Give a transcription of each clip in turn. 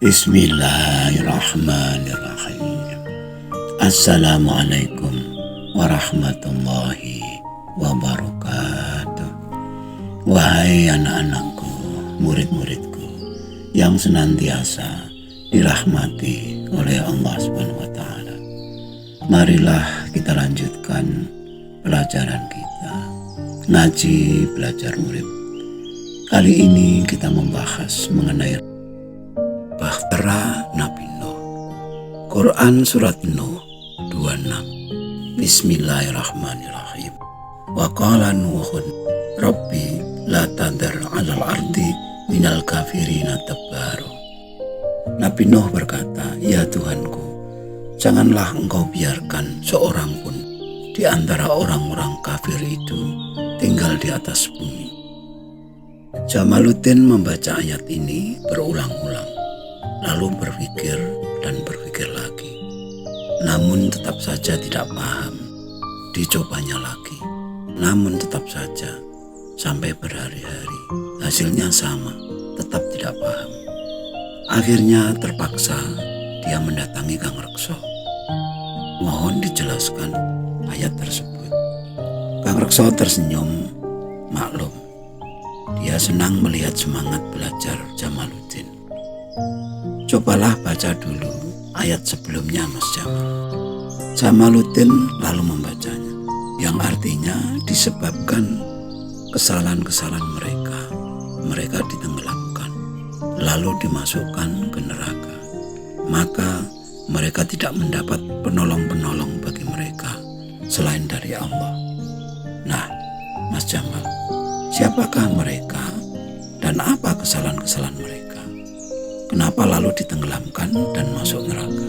Bismillahirrahmanirrahim. Assalamualaikum warahmatullahi wabarakatuh. Wahai anak-anakku, murid-muridku yang senantiasa dirahmati oleh Allah SWT. Marilah kita lanjutkan pelajaran kita, ngaji belajar urip. Kali ini kita membahas mengenai Bahtera Nabi Nuh. Quran Surat Nuh 26. Bismillahirrahmanirrahim. Wa qala Nuhun Rabbi la tadar 'alal ardi minal kafirina tabbaru. Nabi Nuh berkata, ya Tuhanku, janganlah engkau biarkan seorang pun di antara orang-orang kafir itu tinggal di atas bumi. Jamaluddin membaca ayat ini berulang-ulang, lalu berpikir dan berpikir lagi. Namun tetap saja tidak paham. Dicobanya lagi, namun tetap saja sampai berhari-hari. Hasilnya sama, tetap tidak paham. Akhirnya terpaksa dia mendatangi Kang Rekso. Mohon dijelaskan ayat tersebut. Kang Rekso tersenyum, maklum. Dia senang melihat semangat belajar Jamaluddin. Cobalah baca dulu ayat sebelumnya, Mas Jamal. Jamaluddin lalu membacanya, yang artinya disebabkan kesalahan-kesalahan mereka ditenggelamkan, lalu dimasukkan ke neraka. Maka mereka tidak mendapat penolong-penolong bagi mereka selain dari Allah. Nah, Mas Jamal, siapakah mereka dan apa kesalahan-kesalahan mereka? Kenapa lalu ditenggelamkan dan masuk neraka?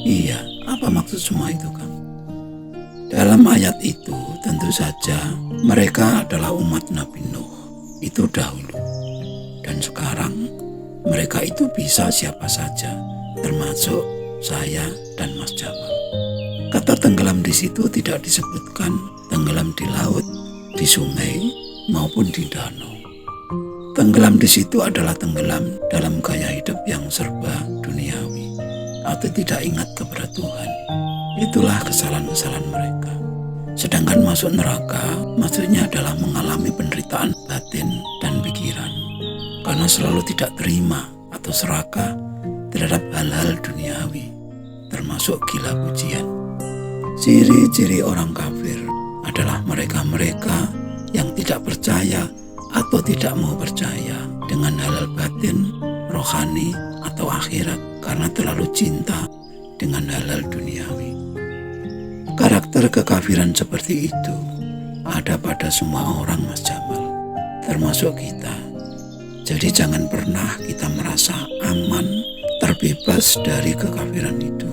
Iya, apa maksud semua itu, Kang? Dalam ayat itu tentu saja mereka adalah umat Nabi Nuh itu dahulu. Dan sekarang mereka itu bisa siapa saja, termasuk saya dan Mas Jamal. Kata tenggelam di situ tidak disebutkan tenggelam di laut, di sungai, maupun di danau. Tenggelam di situ adalah tenggelam dalam gaya hidup yang serba duniawi atau tidak ingat kepada Tuhan. Itulah kesalahan-kesalahan mereka. Sedangkan masuk neraka maksudnya adalah mengalami penderitaan batin dan pikiran karena selalu tidak terima atau serakah terhadap hal-hal duniawi, termasuk gila pujian. Ciri-ciri orang kafir adalah mereka-mereka yang tidak percaya atau tidak mau percaya dengan hal-hal batin, rohani, atau akhirat karena terlalu cinta dengan hal-hal duniawi. Karakter kekafiran seperti itu ada pada semua orang, Mas Jamal, termasuk kita. Jadi jangan pernah kita merasa aman, terbebas dari kekafiran itu.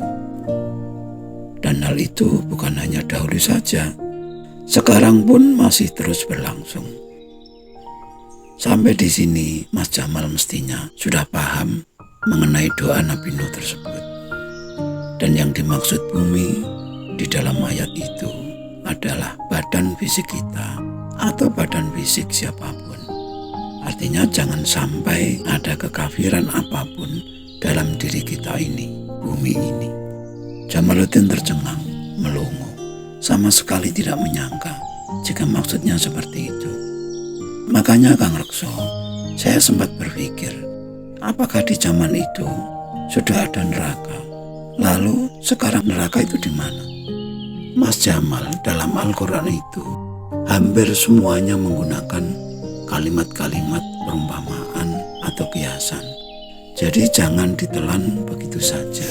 Dan hal itu bukan hanya dahulu saja, sekarang pun masih terus berlangsung. Sampai di sini Mas Jamal mestinya sudah paham mengenai doa Nabi Nuh tersebut. Dan yang dimaksud bumi di dalam ayat itu adalah badan fisik kita atau badan fisik siapapun. Artinya jangan sampai ada kekafiran apapun dalam diri kita ini, bumi ini. Jamaluddin tercengang, melongo, sama sekali tidak menyangka jika maksudnya seperti itu. Makanya Kang Rekso, saya sempat berpikir, apakah di zaman itu sudah ada neraka? Lalu sekarang neraka itu di mana? Mas Jamal, dalam Al-Quran itu hampir semuanya menggunakan kalimat-kalimat perumpamaan atau kiasan. Jadi jangan ditelan begitu saja.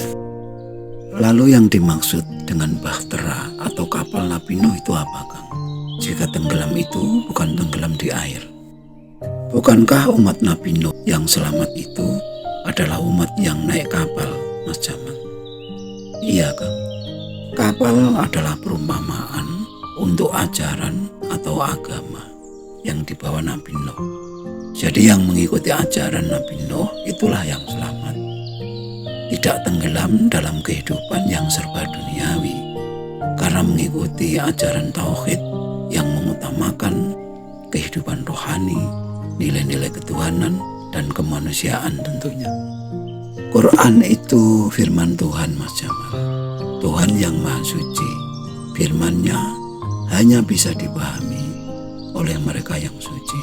Lalu yang dimaksud dengan bahtera atau kapal Nabi Nuh itu apa, Kang? Jika tenggelam itu bukan tenggelam di air. Bukankah umat Nabi Nuh yang selamat itu adalah umat yang naik kapal, Mas Jamal? Iya, Kang. Kapal adalah perumpamaan untuk ajaran atau agama yang dibawa Nabi Nuh. Jadi yang mengikuti ajaran Nabi Nuh itulah yang selamat. Tidak tenggelam dalam kehidupan yang serba duniawi karena mengikuti ajaran tauhid yang mengutamakan kehidupan rohani, nilai-nilai ketuhanan, dan kemanusiaan tentunya. Quran itu firman Tuhan, Mas Jamal. Tuhan yang Maha Suci. Firman-Nya hanya bisa dipahami oleh mereka yang suci.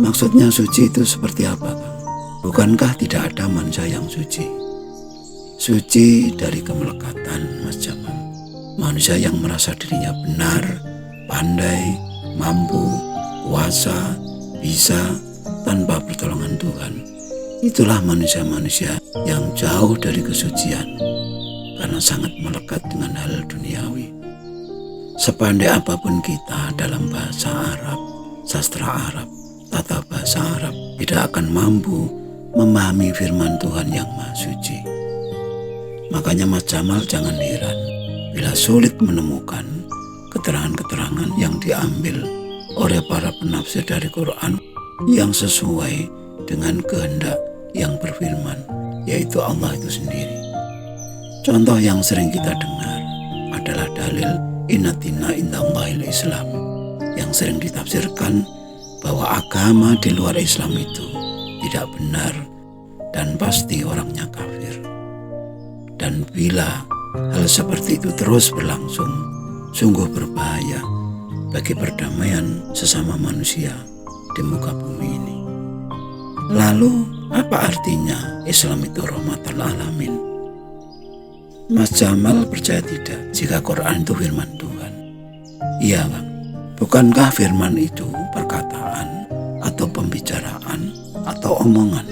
Maksudnya suci itu seperti apa, Kang? Bukankah tidak ada manusia yang suci? Suci dari kemelekatan, Mas Jamal. Manusia yang merasa dirinya benar, pandai, mampu, kuasa, bisa tanpa pertolongan Tuhan. Itulah manusia-manusia yang jauh dari kesucian karena sangat melekat dengan hal duniawi. Sepandai apapun kita dalam bahasa Arab, sastra Arab, tata bahasa Arab, tidak akan mampu memahami firman Tuhan yang Maha Suci. Makanya Mas Jamal jangan heran bila sulit menemukan keterangan-keterangan yang diambil oleh para penafsir dari Quran yang sesuai dengan kehendak yang berfirman, yaitu Allah itu sendiri. Contoh yang sering kita dengar adalah dalil inna dina indallahil Islam, yang sering ditafsirkan bahwa agama di luar Islam itu tidak benar dan pasti orangnya kafir. Dan bila hal seperti itu terus berlangsung, sungguh berbahaya bagi perdamaian sesama manusia di muka bumi ini. Lalu apa artinya Islam itu rahmatan alamin? Mas Jamal percaya tidak jika Quran itu firman Tuhan? Iya, Bang. Bukankah firman itu perkataan atau pembicaraan atau omongan?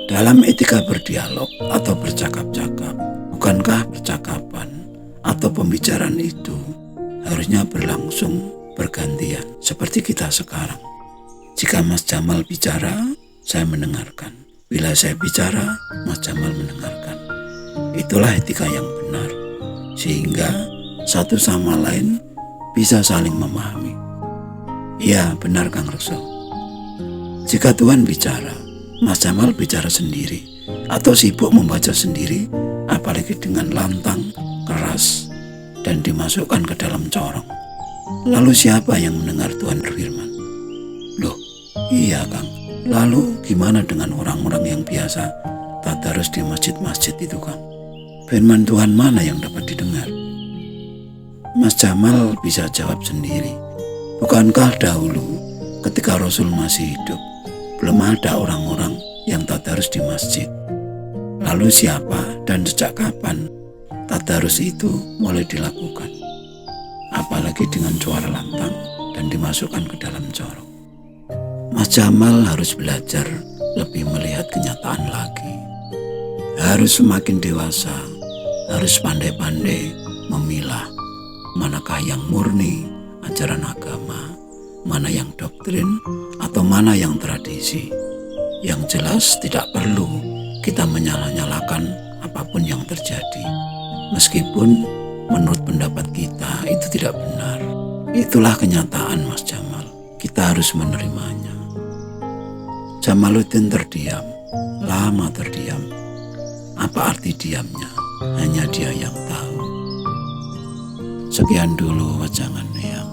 Dalam etika berdialog atau bercakap-cakap, bukankah percakapan atau pembicaraan itu harusnya berlangsung bergantian seperti kita sekarang? Jika Mas Jamal bicara, saya mendengarkan. Bila saya bicara, Mas Jamal mendengarkan. Itulah etika yang benar, sehingga satu sama lain bisa saling memahami. Ya, benar Kang Rasul. Jika Tuhan bicara, Mas Jamal bicara sendiri, atau sibuk membaca sendiri, apalagi dengan lantang, keras, dan dimasukkan ke dalam corong. Lalu siapa yang mendengar Tuhan berfirman? Loh, iya Kang. Lalu gimana dengan orang-orang yang biasa tadarus di masjid-masjid itu, Kang? Firman Tuhan mana yang dapat didengar? Mas Jamal bisa jawab sendiri. Bukankah dahulu ketika Rasul masih hidup, belum ada orang-orang yang tadarus di masjid? Lalu siapa dan sejak kapan tadarus itu mulai dilakukan? Apalagi dengan suara lantang dan dimasukkan ke dalam corong. Mas Jamal harus belajar lebih melihat kenyataan lagi. Harus semakin dewasa, harus pandai-pandai memilah manakah yang murni ajaran agama, mana yang doktrin, atau mana yang tradisi. Yang jelas tidak perlu kita menyalah-nyalakan apapun yang terjadi. Meskipun menurut pendapat kita itu tidak benar. Itulah kenyataan, Mas Jamal. Kita harus menerimanya. Jamaluddin terdiam, lama terdiam. Apa arti diamnya? Hanya dia yang tahu. Sekian dulu wajangan yang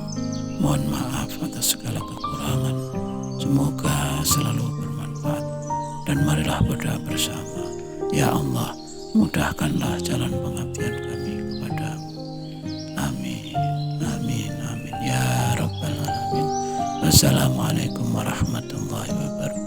mohon maaf atas segala kekurangan. Semoga selalu bermanfaat. Dan marilah berdoa bersama. Ya Allah, mudahkanlah jalan pengabdian kami kepadamu. Amin, amin, amin. Ya Rabbal Alamin. Wassalamualaikum warahmatullahi wabarakatuh.